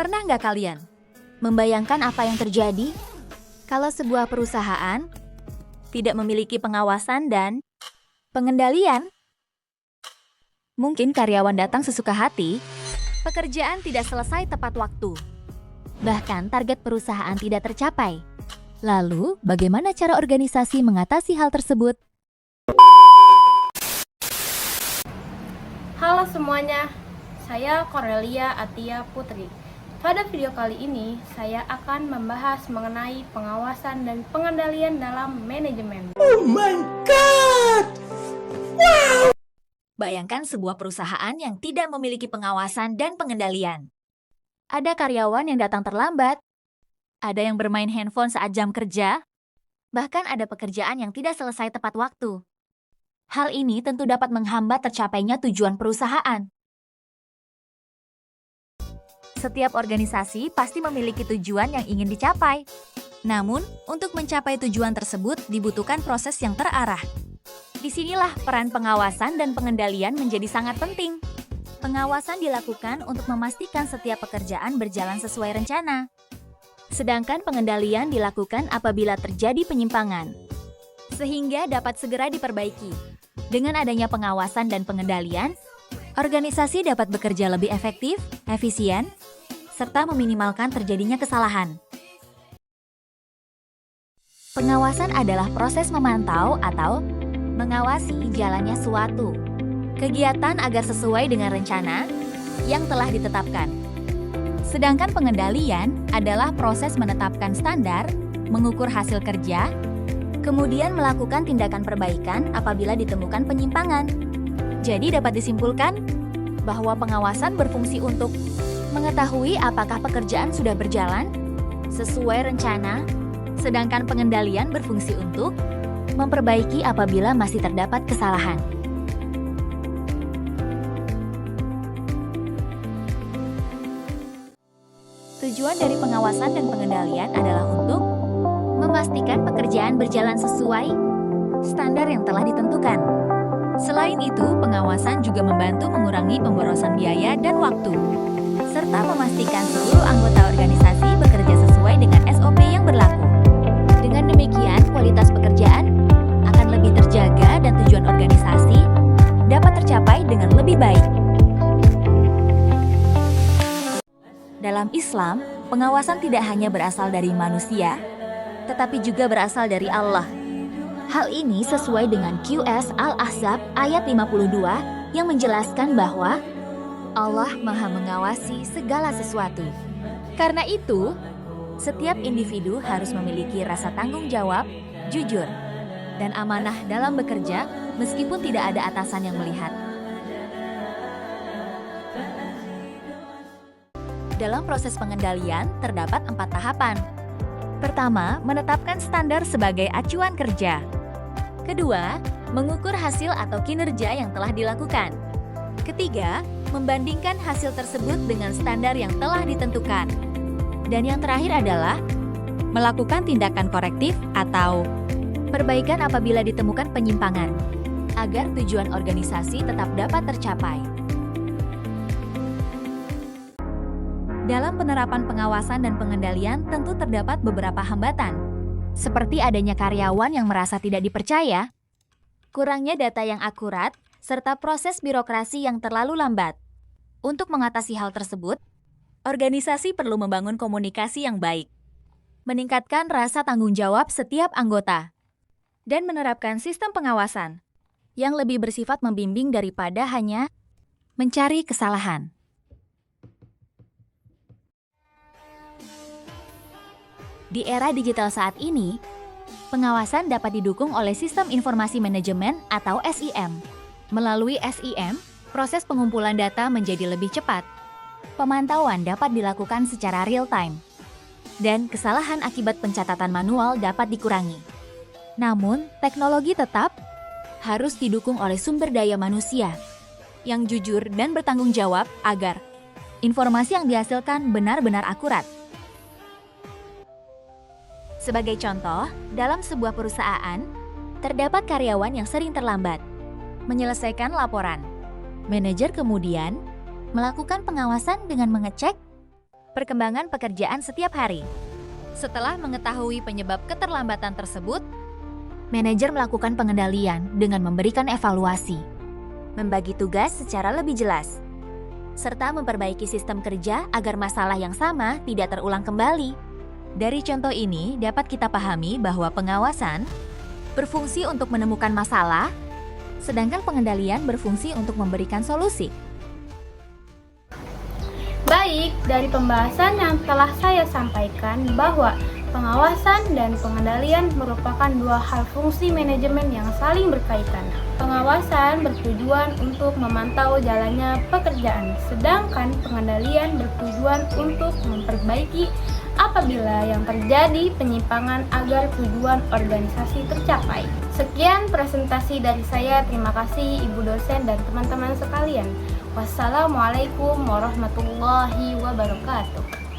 Pernah nggak kalian membayangkan apa yang terjadi kalau sebuah perusahaan tidak memiliki pengawasan dan pengendalian? Mungkin karyawan datang sesuka hati, pekerjaan tidak selesai tepat waktu, bahkan target perusahaan tidak tercapai. Lalu, bagaimana cara organisasi mengatasi hal tersebut? Halo semuanya, saya Cornelia Atia Putri. Pada video kali ini, saya akan membahas mengenai pengawasan dan pengendalian dalam manajemen. Oh my God! Wow! Bayangkan sebuah perusahaan yang tidak memiliki pengawasan dan pengendalian. Ada karyawan yang datang terlambat, ada yang bermain handphone saat jam kerja, bahkan ada pekerjaan yang tidak selesai tepat waktu. Hal ini tentu dapat menghambat tercapainya tujuan perusahaan. Setiap organisasi pasti memiliki tujuan yang ingin dicapai. Namun, untuk mencapai tujuan tersebut dibutuhkan proses yang terarah. Disinilah peran pengawasan dan pengendalian menjadi sangat penting. Pengawasan dilakukan untuk memastikan setiap pekerjaan berjalan sesuai rencana. Sedangkan pengendalian dilakukan apabila terjadi penyimpangan, sehingga dapat segera diperbaiki. Dengan adanya pengawasan dan pengendalian, organisasi dapat bekerja lebih efektif, efisien, serta meminimalkan terjadinya kesalahan. Pengawasan adalah proses memantau atau mengawasi jalannya suatu kegiatan agar sesuai dengan rencana yang telah ditetapkan. Sedangkan pengendalian adalah proses menetapkan standar, mengukur hasil kerja, kemudian melakukan tindakan perbaikan apabila ditemukan penyimpangan. Jadi dapat disimpulkan bahwa pengawasan berfungsi untuk mengetahui apakah pekerjaan sudah berjalan sesuai rencana, sedangkan pengendalian berfungsi untuk memperbaiki apabila masih terdapat kesalahan. Tujuan dari pengawasan dan pengendalian adalah untuk memastikan pekerjaan berjalan sesuai standar yang telah ditentukan. Selain itu, pengawasan juga membantu mengurangi pemborosan biaya dan waktu, serta memastikan seluruh anggota organisasi bekerja sesuai dengan SOP yang berlaku. Dengan demikian, kualitas pekerjaan akan lebih terjaga dan tujuan organisasi dapat tercapai dengan lebih baik. Dalam Islam, pengawasan tidak hanya berasal dari manusia, tetapi juga berasal dari Allah. Hal ini sesuai dengan QS Al-Ahzab ayat 52 yang menjelaskan bahwa Allah Maha mengawasi segala sesuatu. Karena itu, setiap individu harus memiliki rasa tanggung jawab, jujur, dan amanah dalam bekerja meskipun tidak ada atasan yang melihat. Dalam proses pengendalian terdapat 4 tahapan. Pertama, menetapkan standar sebagai acuan kerja. Kedua, mengukur hasil atau kinerja yang telah dilakukan. Ketiga, membandingkan hasil tersebut dengan standar yang telah ditentukan. Dan yang terakhir adalah melakukan tindakan korektif atau perbaikan apabila ditemukan penyimpangan, agar tujuan organisasi tetap dapat tercapai. Dalam penerapan pengawasan dan pengendalian tentu terdapat beberapa hambatan, seperti adanya karyawan yang merasa tidak dipercaya, kurangnya data yang akurat, serta proses birokrasi yang terlalu lambat. Untuk mengatasi hal tersebut, organisasi perlu membangun komunikasi yang baik, meningkatkan rasa tanggung jawab setiap anggota, dan menerapkan sistem pengawasan yang lebih bersifat membimbing daripada hanya mencari kesalahan. Di era digital saat ini, pengawasan dapat didukung oleh Sistem Informasi Manajemen atau SIM. Melalui SIM, proses pengumpulan data menjadi lebih cepat. Pemantauan dapat dilakukan secara real-time, dan kesalahan akibat pencatatan manual dapat dikurangi. Namun, teknologi tetap harus didukung oleh sumber daya manusia yang jujur dan bertanggung jawab agar informasi yang dihasilkan benar-benar akurat. Sebagai contoh, dalam sebuah perusahaan, terdapat karyawan yang sering terlambat menyelesaikan laporan. Manajer kemudian melakukan pengawasan dengan mengecek perkembangan pekerjaan setiap hari. Setelah mengetahui penyebab keterlambatan tersebut, manajer melakukan pengendalian dengan memberikan evaluasi, membagi tugas secara lebih jelas, serta memperbaiki sistem kerja agar masalah yang sama tidak terulang kembali. Dari contoh ini dapat kita pahami bahwa pengawasan berfungsi untuk menemukan masalah, sedangkan pengendalian berfungsi untuk memberikan solusi. Baik, dari pembahasan yang telah saya sampaikan bahwa pengawasan dan pengendalian merupakan dua hal fungsi manajemen yang saling berkaitan. Pengawasan bertujuan untuk memantau jalannya pekerjaan, sedangkan pengendalian bertujuan untuk memperbaiki apabila yang terjadi penyimpangan agar tujuan organisasi tercapai. Sekian presentasi dari saya. Terima kasih Ibu dosen dan teman-teman sekalian. Wassalamualaikum warahmatullahi wabarakatuh.